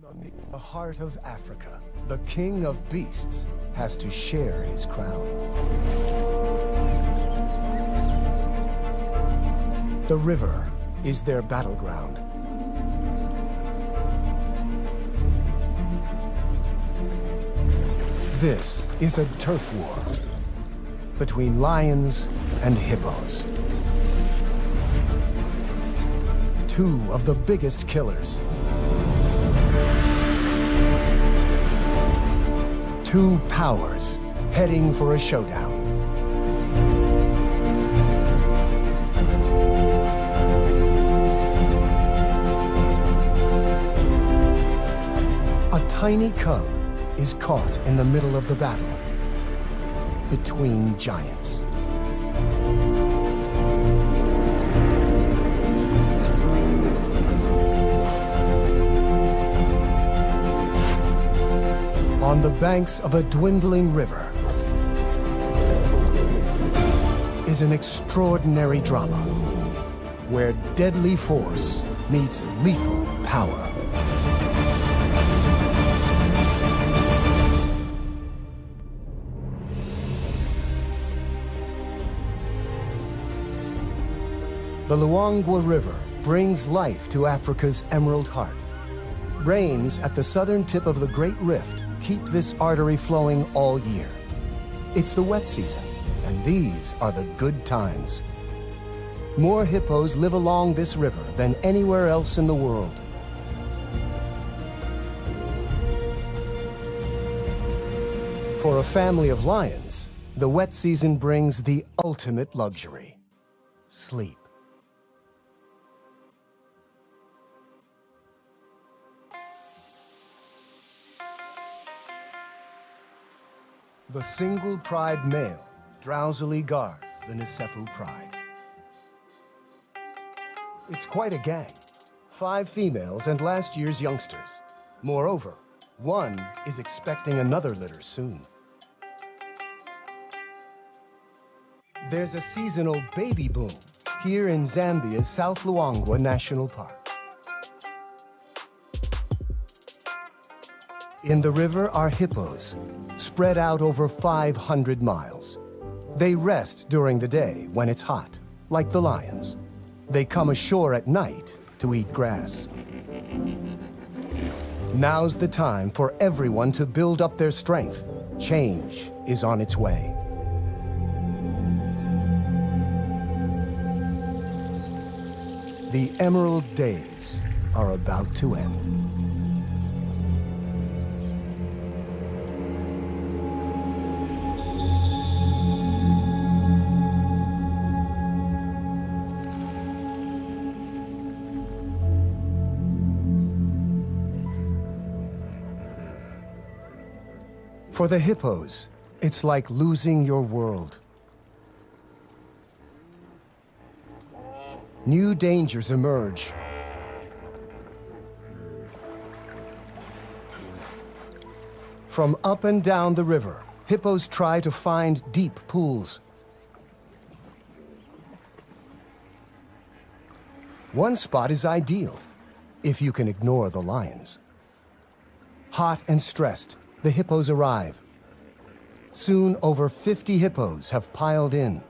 The heart of Africa, the king of beasts, has to share his crown. The river is their battleground. This is a turf war between lions and hippos. Two of the biggest killers. Two powers heading for a showdown. A tiny cub is caught in the middle of the battle between giants. On the banks of a dwindling river is an extraordinary drama where deadly force meets lethal power. The Luangwa River brings life to Africa's Emerald Heart. Rains at the southern tip of the Great Rift keep this artery flowing all year. It's the wet season, and these are the good times. More hippos live along this river than anywhere else in the world. For a family of lions, the wet season brings the ultimate luxury: sleep. The single pride male drowsily guards the Nisefu pride. It's quite a gang. 5 females and last year's youngsters. Moreover, one is expecting another litter soon. There's a seasonal baby boom here in Zambia's South Luangwa National Park. In the river are hippos, spread out over 500 miles. They rest during the day when it's hot, like the lions. They come ashore at night to eat grass. Now's the time for everyone to build up their strength. Change is on its way. The Emerald Days are about to end. For the hippos, it's like losing your world. New dangers emerge. From up and down the river, hippos try to find deep pools. One spot is ideal, if you can ignore the lions. Hot and stressed, the hippos arrive. Soon, over 50 hippos have piled in.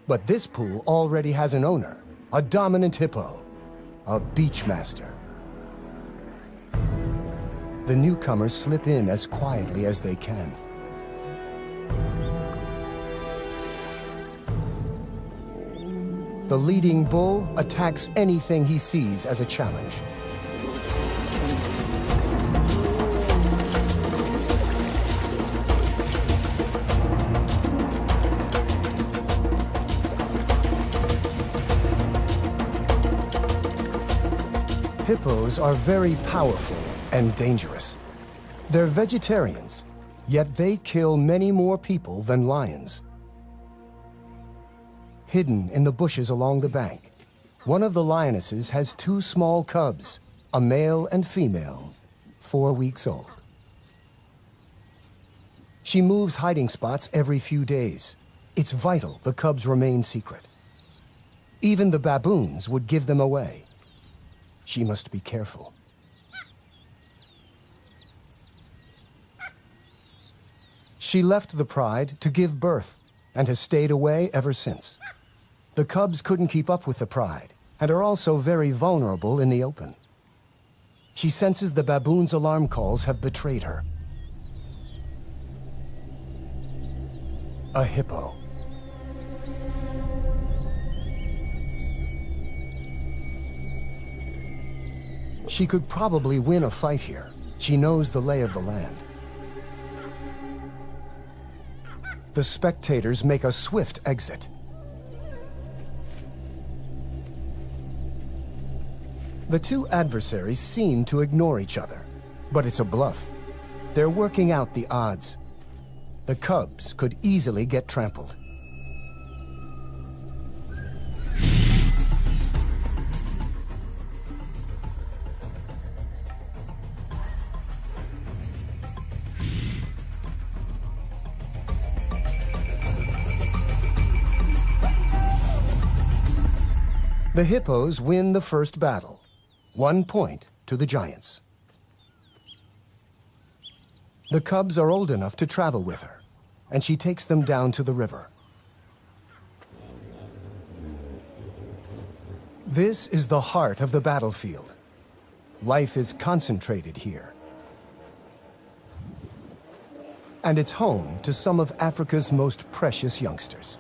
But this pool already has an owner, a dominant hippo, a beachmaster. The newcomers slip in as quietly as they can. The leading bull attacks anything he sees as a challenge. Hippos are very powerful and dangerous. They're vegetarians, yet they kill many more people than lions. Hidden in the bushes along the bank, one of the lionesses has 2 small cubs, a male and female, 4 weeks old. She moves hiding spots every few days. It's vital the cubs remain secret. Even the baboons would give them away. She must be careful. She left the pride to give birth and has stayed away ever since. The cubs couldn't keep up with the pride and are also very vulnerable in the open. She senses the baboon's alarm calls have betrayed her. A hippo. She could probably win a fight here. She knows the lay of the land. The spectators make a swift exit. The two adversaries seem to ignore each other, but it's a bluff. They're working out the odds. The cubs could easily get trampled. The hippos win the first battle, 1 point to the giants. The cubs are old enough to travel with her, and she takes them down to the river. This is the heart of the battlefield. Life is concentrated here. And it's home to some of Africa's most precious youngsters.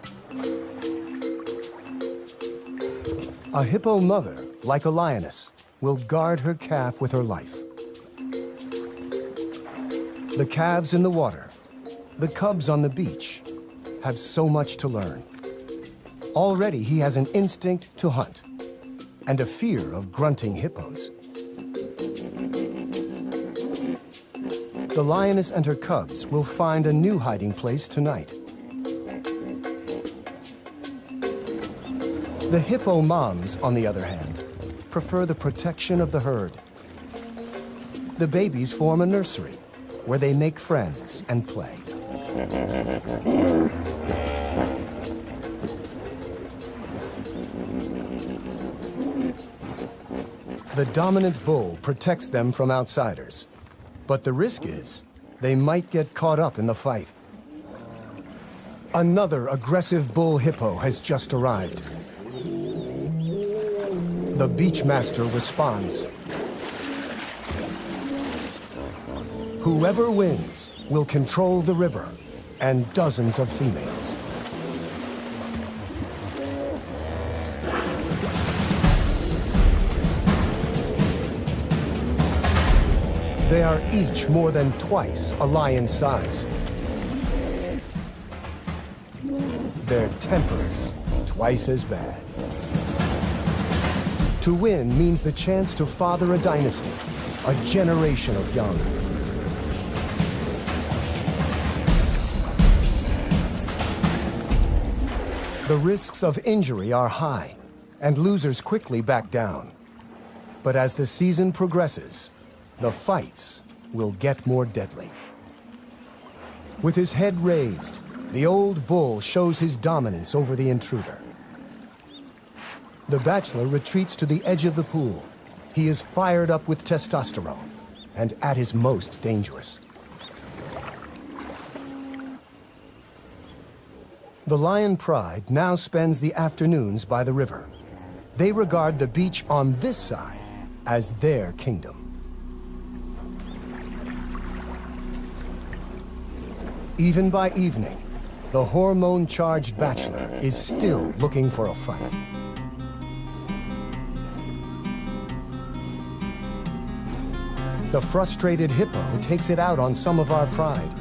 A hippo mother, like a lioness, will guard her calf with her life. The calves in the water, the cubs on the beach, have so much to learn. Already he has an instinct to hunt and a fear of grunting hippos. The lioness and her cubs will find a new hiding place tonight. The hippo moms, on the other hand, prefer the protection of the herd. The babies form a nursery where they make friends and play. The dominant bull protects them from outsiders, but the risk is they might get caught up in the fight. Another aggressive bull hippo has just arrived. The beachmaster responds. Whoever wins will control the river and dozens of females. They are each more than twice a lion's size. Their tempers twice as bad. To win means the chance to father a dynasty, a generation of young. The risks of injury are high, and losers quickly back down. But as the season progresses, the fights will get more deadly. With his head raised, the old bull shows his dominance over the intruder. The bachelor retreats to the edge of the pool. He is fired up with testosterone and at his most dangerous. The lion pride now spends the afternoons by the river. They regard the beach on this side as their kingdom. Even by evening, the hormone-charged bachelor is still looking for a fight. The frustrated hippo takes it out on some of our pride.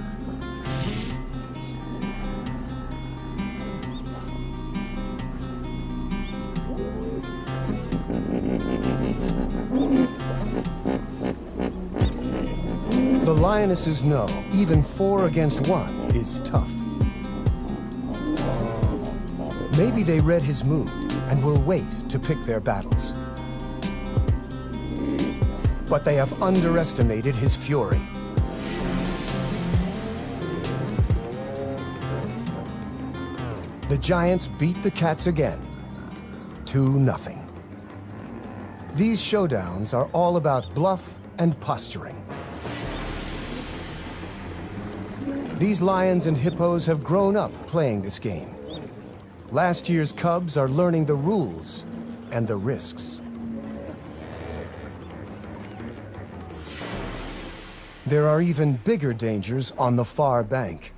The lionesses know even 4 against 1 is tough. Maybe they read his mood and will wait to pick their battles. But they have underestimated his fury. The giants beat the cats again, 2-0. These showdowns are all about bluff and posturing. These lions and hippos have grown up playing this game. Last year's cubs are learning the rules and the risks. There are even bigger dangers on the far bank.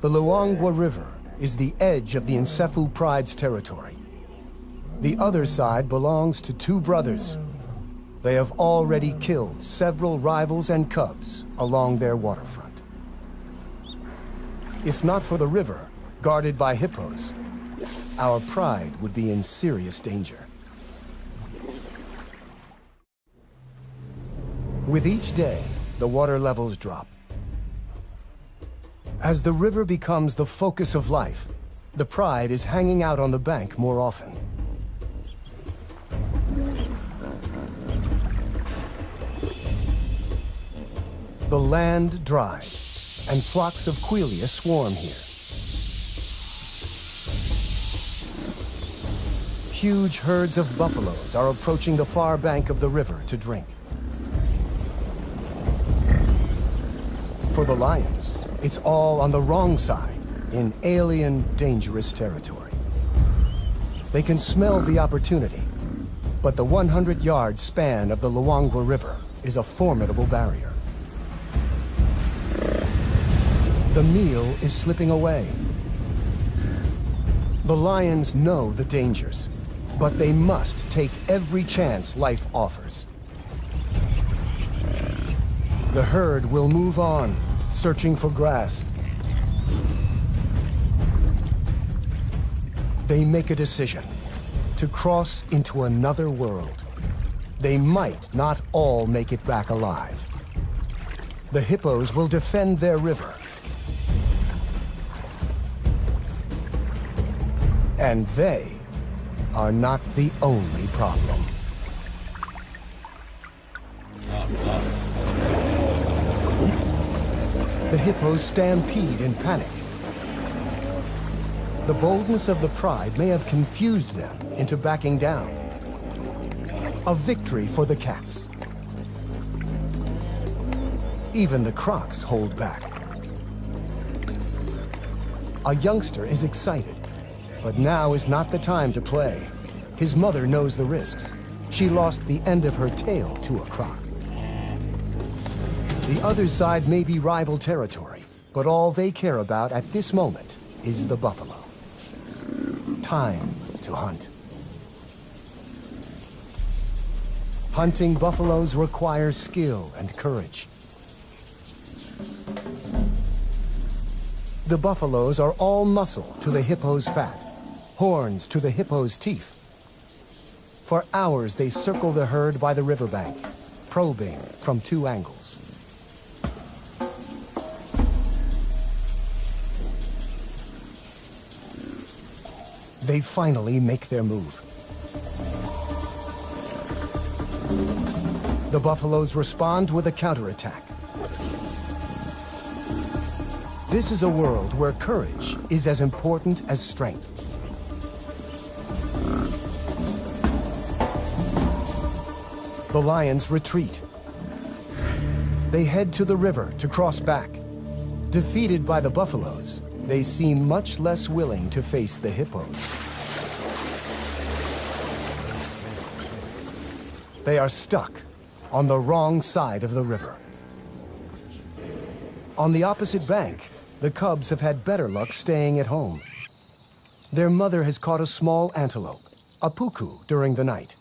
The Luangwa River is the edge of the Nsefu Pride's territory. The other side belongs to two brothers. They have already killed several rivals and cubs along their waterfront. If not for the river, guarded by hippos, our pride would be in serious danger. With each day, the water levels drop. As the river becomes the focus of life, the pride is hanging out on the bank more often. The land dries, and flocks of quelea swarm here. Huge herds of buffaloes are approaching the far bank of the river to drink. For the lions, it's all on the wrong side, in alien, dangerous territory. They can smell the opportunity, but the 100-yard span of the Luangwa River is a formidable barrier. The meal is slipping away. The lions know the dangers, but they must take every chance life offers. The herd will move on, searching for grass. They make a decision to cross into another world. They might not all make it back alive. The hippos will defend their river. And they are not the only problem. The hippos stampede in panic. The boldness of the pride may have confused them into backing down. A victory for the cats. Even the crocs hold back. A youngster is excited, but now is not the time to play. His mother knows the risks. She lost the end of her tail to a croc. The other side may be rival territory, but all they care about at this moment is the buffalo. Time to hunt. Hunting buffaloes requires skill and courage. The buffaloes are all muscle to the hippo's fat, horns to the hippo's teeth. For hours they circle the herd by the riverbank, probing from two angles. They finally make their move. The buffaloes respond with a counterattack. This is a world where courage is as important as strength. The lions retreat. They head to the river to cross back. Defeated by the buffaloes, they seem much less willing to face the hippos. They are stuck on the wrong side of the river. On the opposite bank, the cubs have had better luck staying at home. Their mother has caught a small antelope, a puku, during the night.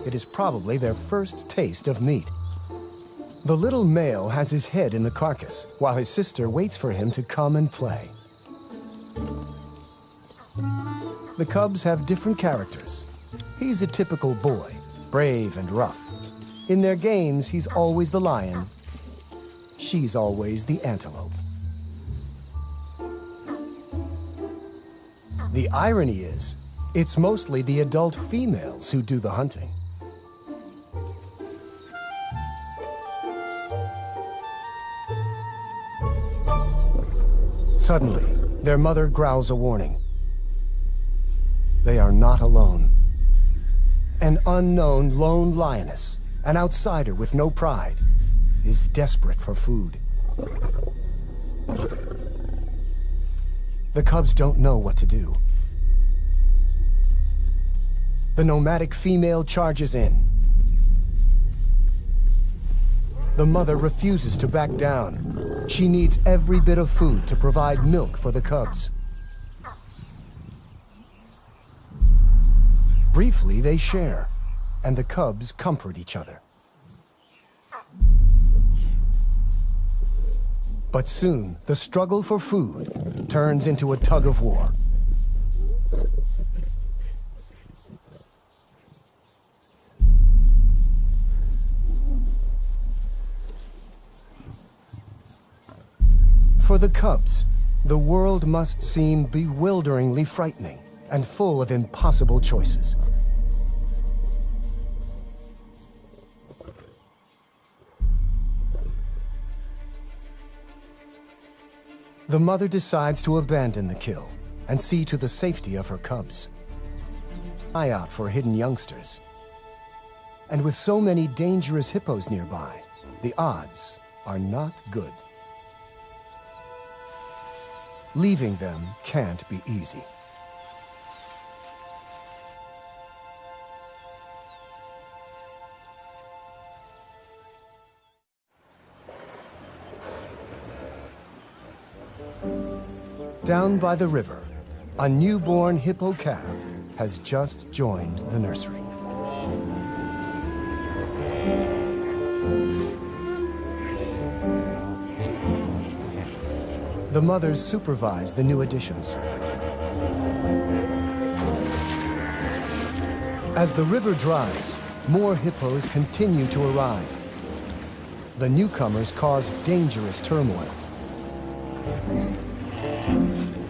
It is probably their first taste of meat. The little male has his head in the carcass, while his sister waits for him to come and play. The cubs have different characters. He's a typical boy, brave and rough. In their games, he's always the lion. She's always the antelope. The irony is, it's mostly the adult females who do the hunting. Suddenly, their mother growls a warning. They are not alone. An unknown lone lioness, an outsider with no pride, is desperate for food. The cubs don't know what to do. The nomadic female charges in. The mother refuses to back down. She needs every bit of food to provide milk for the cubs. Briefly, they share, and the cubs comfort each other. But soon, the struggle for food turns into a tug of war. For the cubs, the world must seem bewilderingly frightening and full of impossible choices. The mother decides to abandon the kill and see to the safety of her cubs. Eye out for hidden youngsters. And with so many dangerous hippos nearby, the odds are not good. Leaving them can't be easy. Down by the river, a newborn hippo calf has just joined the nursery. The mothers supervise the new additions. As the river dries, more hippos continue to arrive. The newcomers cause dangerous turmoil.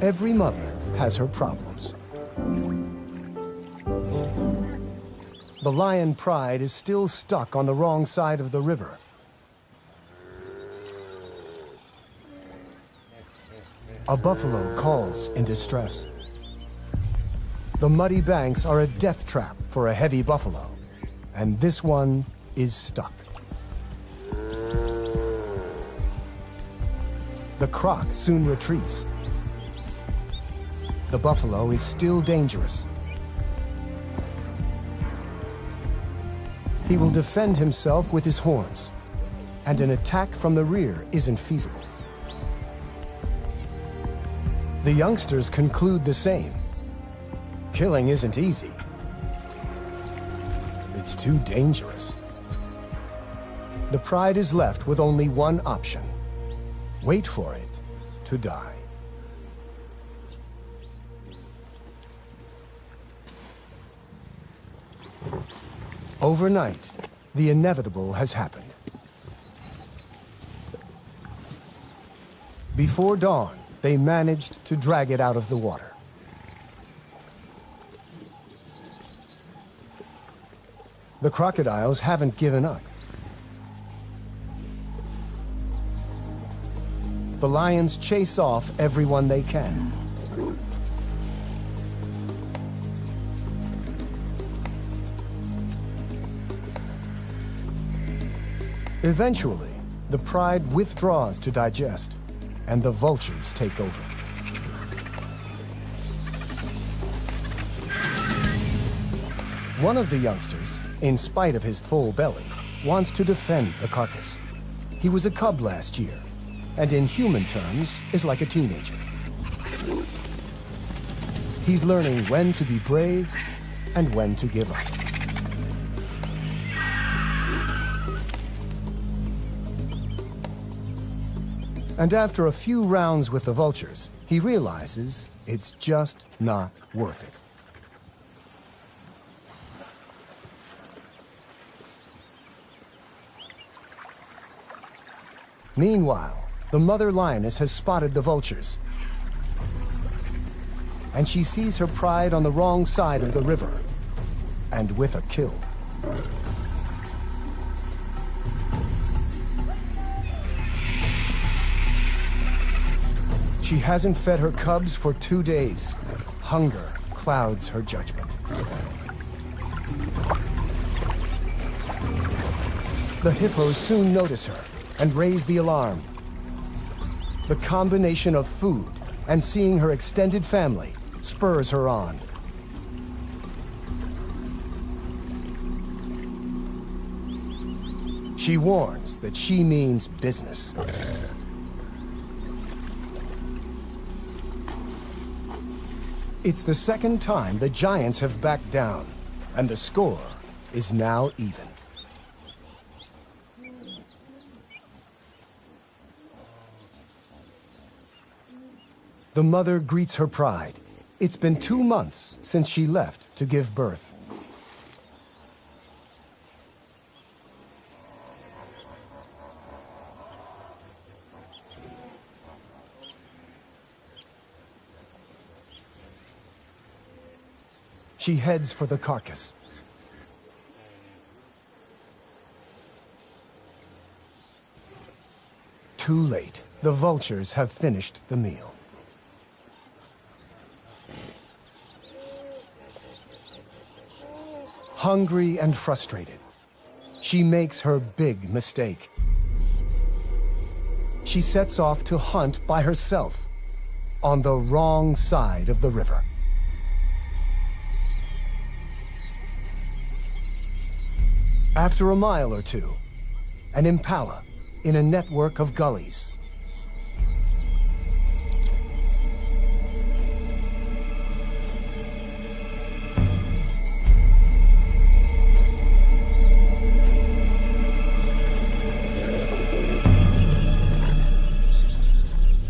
Every mother has her problems. The lion Pride is still stuck on the wrong side of the river. A buffalo calls in distress. The muddy banks are a death trap for a heavy buffalo, and this one is stuck. The croc soon retreats. The buffalo is still dangerous. He will defend himself with his horns, and an attack from the rear isn't feasible. The youngsters conclude the same. Killing isn't easy. It's too dangerous. The Pride is left with only one option: wait for it to die. Overnight, the inevitable has happened. Before dawn, they managed to drag it out of the water. The crocodiles haven't given up. The lions chase off everyone they can. Eventually, the Pride withdraws to digest, and the vultures take over. One of the youngsters, in spite of his full belly, wants to defend the carcass. He was a cub last year, and in human terms is like a teenager. He's learning when to be brave and when to give up. And after a few rounds with the vultures, he realizes it's just not worth it. Meanwhile, the mother lioness has spotted the vultures, and she sees her Pride on the wrong side of the river, and with a kill. She hasn't fed her cubs for 2 days. Hunger clouds her judgment. The hippos soon notice her and raise the alarm. The combination of food and seeing her extended family spurs her on. She warns that she means business. It's the second time the giants have backed down, and the score is now even. The mother greets her pride. It's been 2 months since she left to give birth. She heads for the carcass. Too late. The vultures have finished the meal. Hungry and frustrated, she makes her big mistake. She sets off to hunt by herself on the wrong side of the river. After a mile or two, an impala in a network of gullies.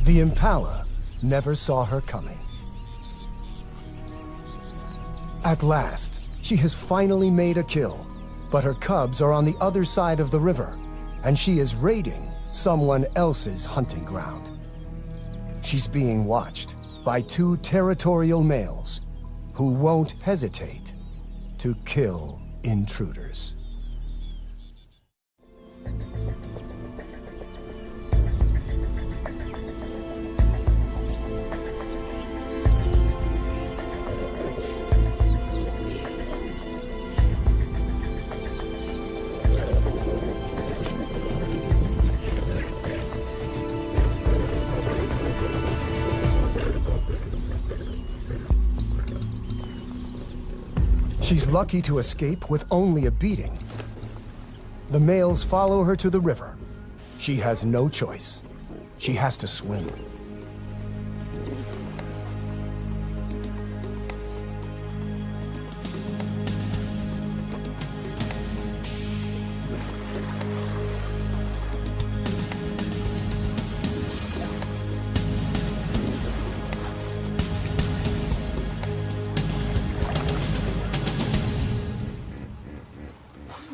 The impala never saw her coming. At last, she has finally made a kill. But her cubs are on the other side of the river, and she is raiding someone else's hunting ground. She's being watched by 2 territorial males who won't hesitate to kill intruders. She's lucky to escape with only a beating. The males follow her to the river. She has no choice. She has to swim.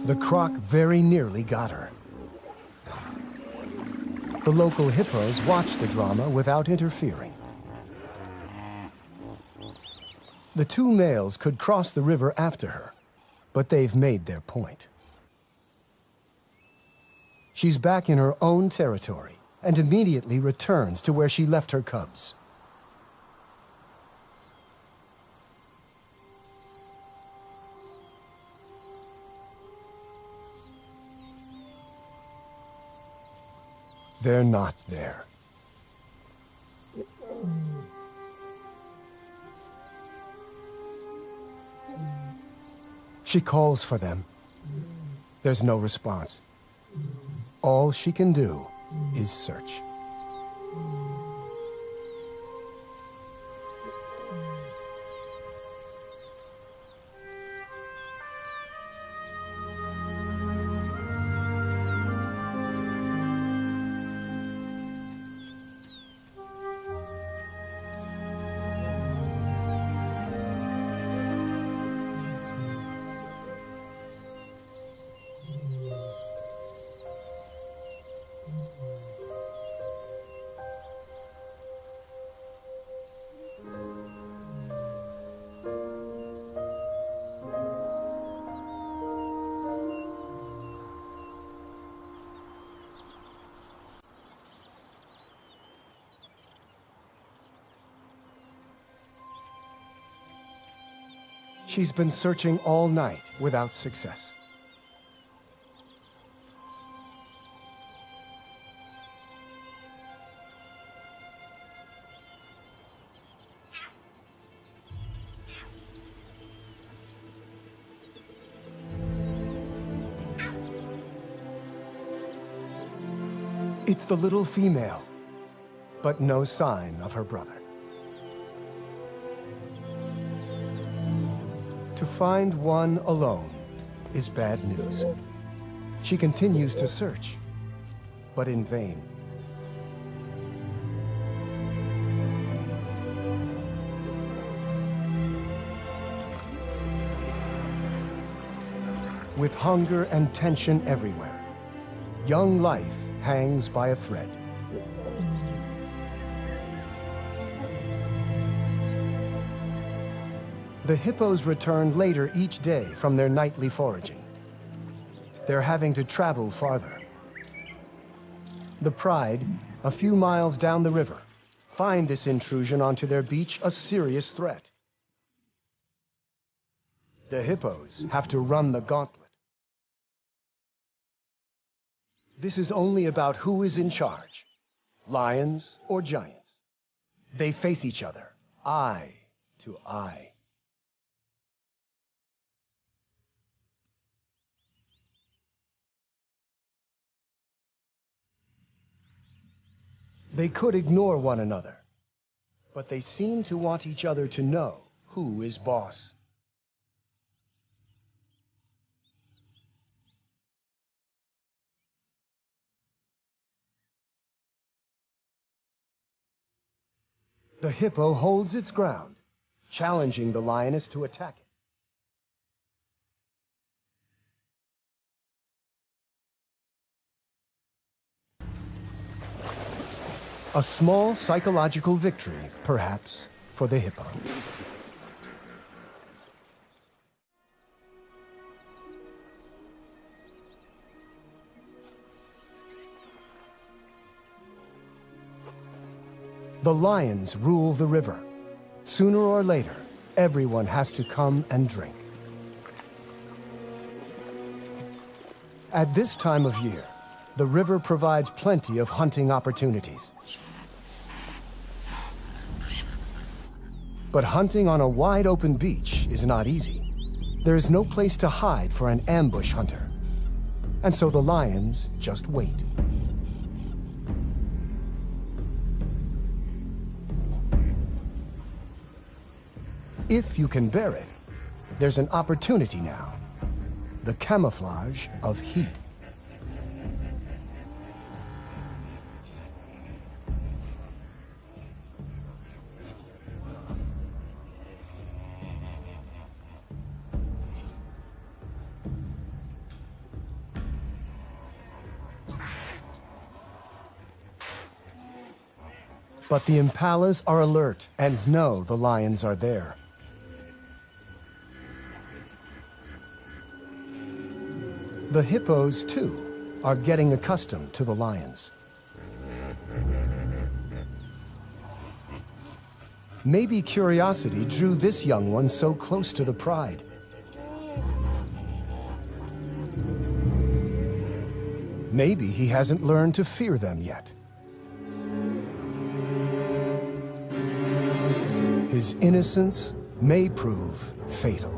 The croc very nearly got her. The local hippos watch the drama without interfering. The 2 males could cross the river after her, but they've made their point. She's back in her own territory and immediately returns to where she left her cubs. They're not there. She calls for them. There's no response. All she can do is search. She's been searching all night without success. It's the little female, but no sign of her brother. To find one alone is bad news. She continues to search, but in vain. With hunger and tension everywhere, young life hangs by a thread. The hippos return later each day from their nightly foraging. They're having to travel farther. The Pride, a few miles down the river, find this intrusion onto their beach a serious threat. The hippos have to run the gauntlet. This is only about who is in charge, lions or giants. They face each other, eye to eye. They could ignore one another, but they seem to want each other to know who is boss. The hippo holds its ground, challenging the lioness to attack it. A small psychological victory, perhaps, for the hippo. The lions rule the river. Sooner or later, everyone has to come and drink. At this time of year, the river provides plenty of hunting opportunities. But hunting on a wide open beach is not easy. There is no place to hide for an ambush hunter. And so the lions just wait. If you can bear it, there's an opportunity now. The camouflage of heat. But the impalas are alert and know the lions are there. The hippos, too, are getting accustomed to the lions. Maybe curiosity drew this young one so close to the Pride. Maybe he hasn't learned to fear them yet. His innocence may prove fatal.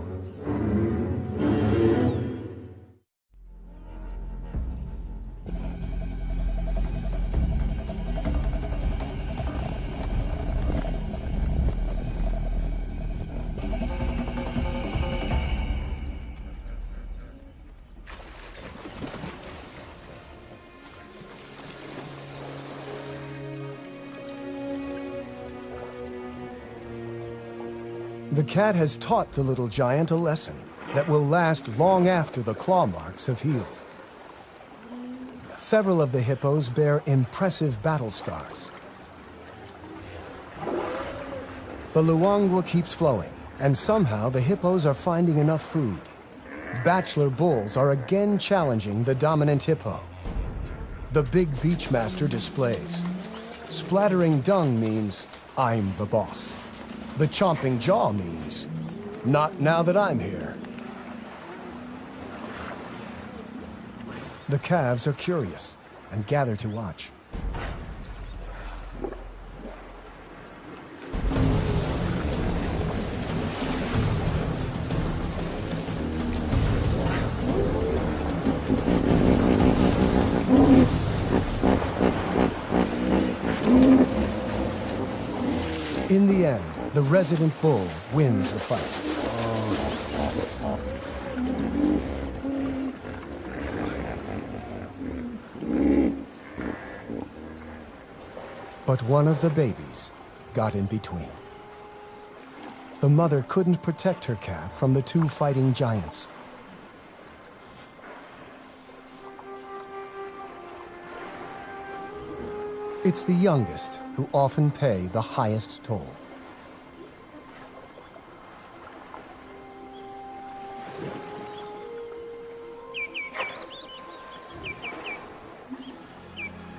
The cat has taught the little giant a lesson that will last long after the claw marks have healed. Several of the hippos bear impressive battle scars. The Luangwa keeps flowing, and somehow the hippos are finding enough food. Bachelor bulls are again challenging the dominant hippo. The big beachmaster displays. Splattering dung means, I'm the boss. The chomping jaw means, not now that I'm here. The calves are curious and gather to watch. In the end, the resident bull wins the fight. But one of the babies got in between. The mother couldn't protect her calf from the two fighting giants. It's the youngest who often pay the highest toll.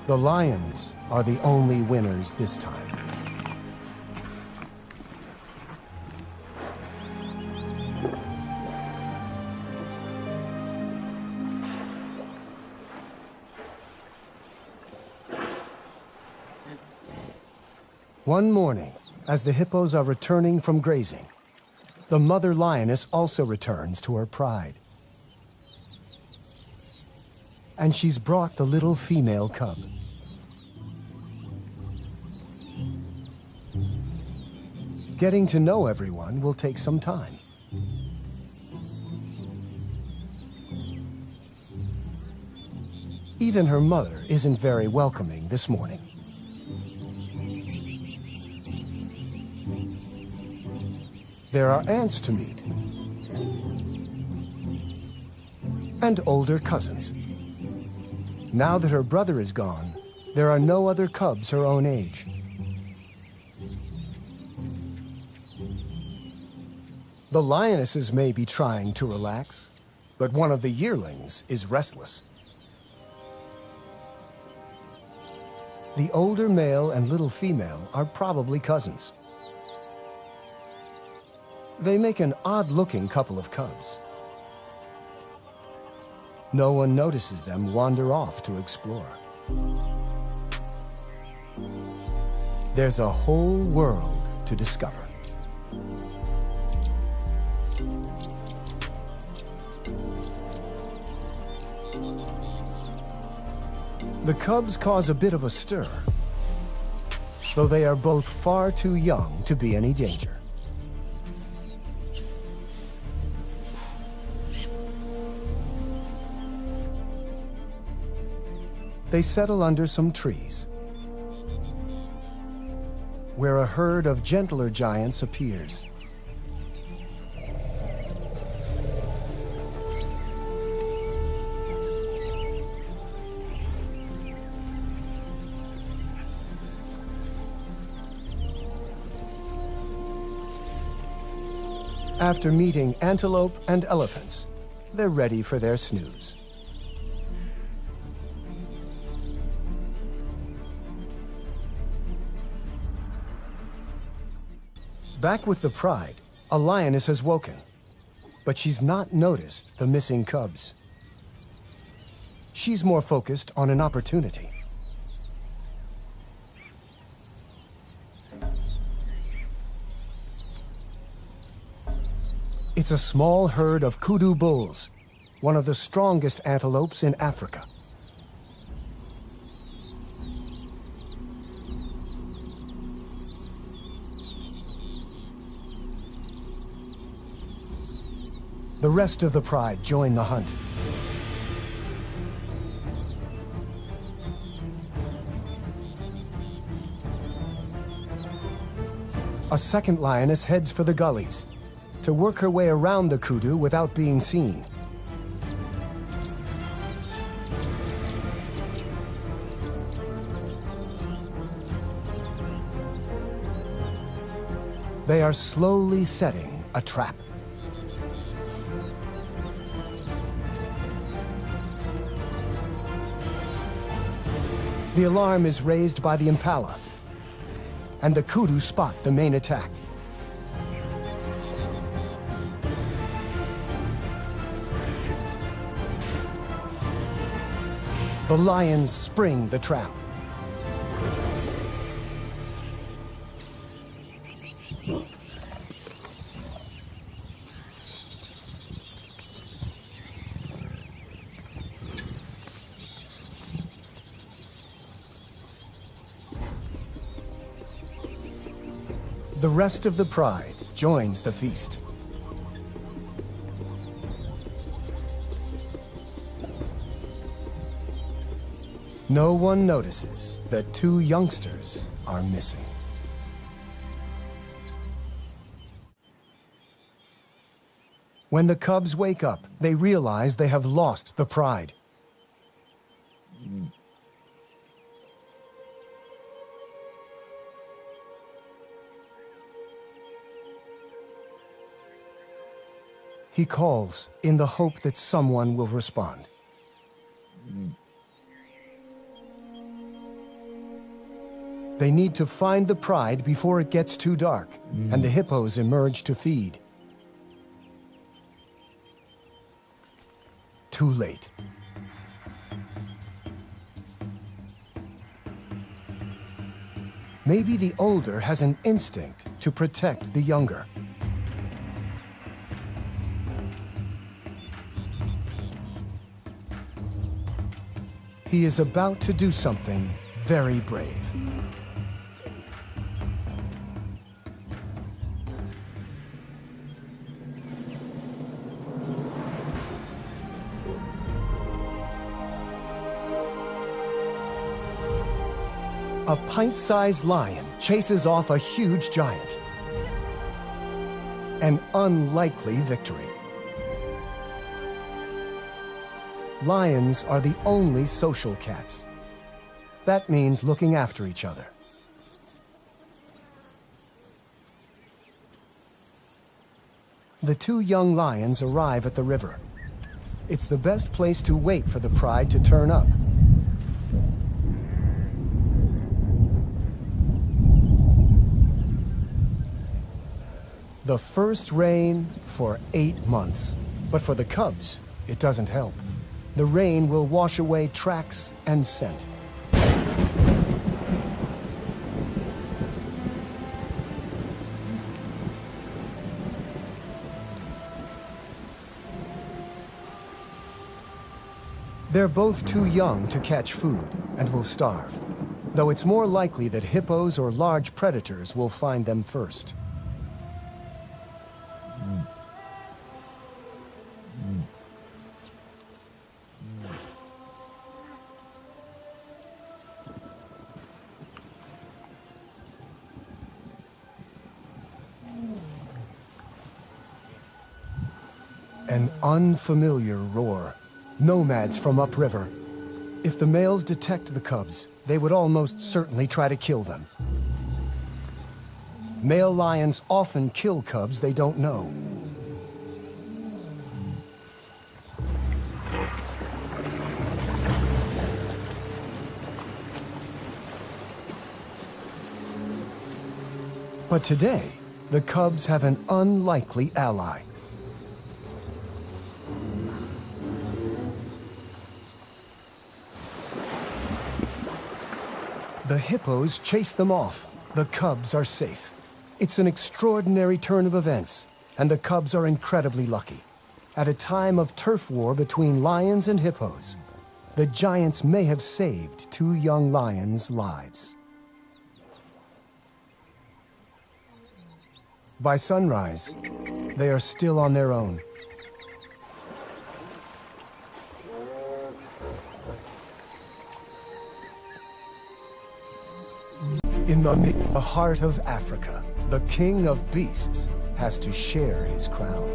The lions are the only winners this time. One morning, as the hippos are returning from grazing, the mother lioness also returns to her pride. And she's brought the little female cub. Getting to know everyone will take some time. Even her mother isn't very welcoming this morning. There are aunts to meet, and older cousins. Now that her brother is gone, there are no other cubs her own age. The lionesses may be trying to relax, but one of the yearlings is restless. The older male and little female are probably cousins. They make an odd-looking couple of cubs. No one notices them wander off to explore. There's a whole world to discover. The cubs cause a bit of a stir, though they are both far too young to be any danger. They settle under some trees, where a herd of gentler giants appears. After meeting antelope and elephants, they're ready for their snooze. Back with the pride, a lioness has woken, but she's not noticed the missing cubs. She's more focused on an opportunity. It's a small herd of kudu bulls, one of the strongest antelopes in Africa. The rest of the pride join the hunt. A second lioness heads for the gullies to work her way around the kudu without being seen. They are slowly setting a trap. The alarm is raised by the impala, and the kudu spot the main attack. The lions spring the trap. The rest of the pride joins the feast. No one notices that two youngsters are missing. When the cubs wake up, they realize they have lost the pride. He calls in the hope that someone will respond. They need to find the pride before it gets too dark, and the hippos emerge to feed. Too late. Maybe the older has an instinct to protect the younger. He is about to do something very brave. A pint-sized lion chases off a huge giant. An unlikely victory. Lions are the only social cats. That means looking after each other. The two young lions arrive at the river. It's the best place to wait for the pride to turn up. The first rain for 8 months. But for the cubs, it doesn't help. The rain will wash away tracks and scent. They're both too young to catch food and will starve, though it's more likely that hippos or large predators will find them first. An unfamiliar roar. Nomads from upriver. If the males detect the cubs, they would almost certainly try to kill them. Male lions often kill cubs they don't know. But today, the cubs have an unlikely ally. The hippos chase them off. The cubs are safe. It's an extraordinary turn of events, and the cubs are incredibly lucky. At a time of turf war between lions and hippos, the giants may have saved two young lions' lives. By sunrise, they are still on their own. In the heart of Africa, the king of beasts has to share his crown.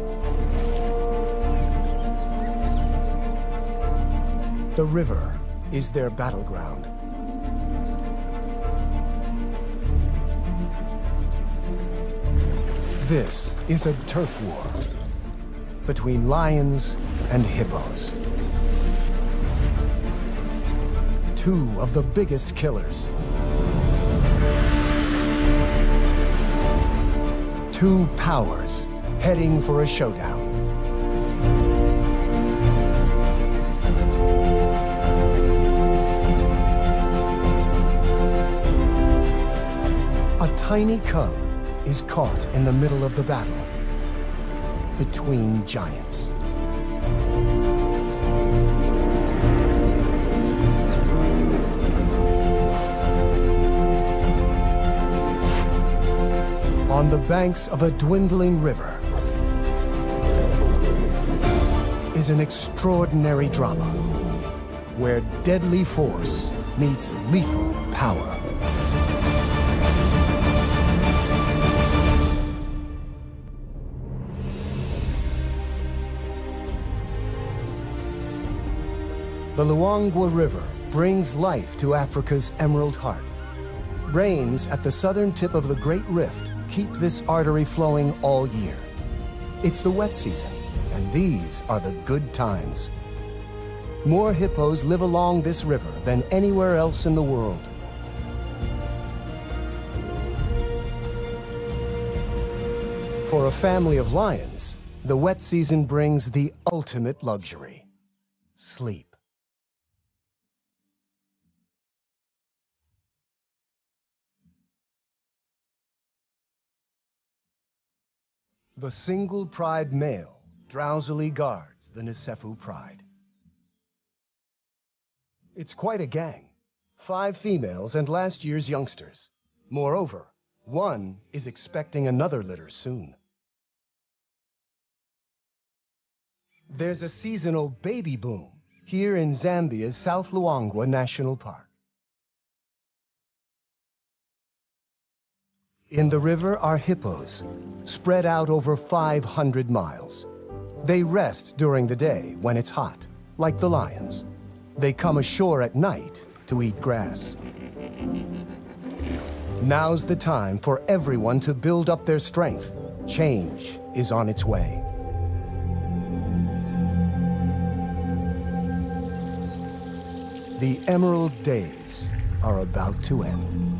The river is their battleground. This is a turf war between lions and hippos. Two of the biggest killers. Two powers heading for a showdown. A tiny cub is caught in the middle of the battle between giants. On On the banks of a dwindling river is an extraordinary drama where deadly force meets lethal power. The Luangwa River brings life to Africa's Emerald Heart. Rains at the southern tip of the Great Rift keep this artery flowing all year. It's the wet season, and these are the good times. More hippos live along this river than anywhere else in the world. For a family of lions, the wet season brings the ultimate luxury: sleep. The single pride male drowsily guards the Nisefu pride. It's quite a gang, 5 females and last year's youngsters. Moreover, one is expecting another litter soon. There's a seasonal baby boom here in Zambia's South Luangwa National Park. In the river are hippos, spread out over 500 miles. They rest during the day when it's hot, like the lions. They come ashore at night to eat grass. Now's the time for everyone to build up their strength. Change is on its way. The Emerald Days are about to end.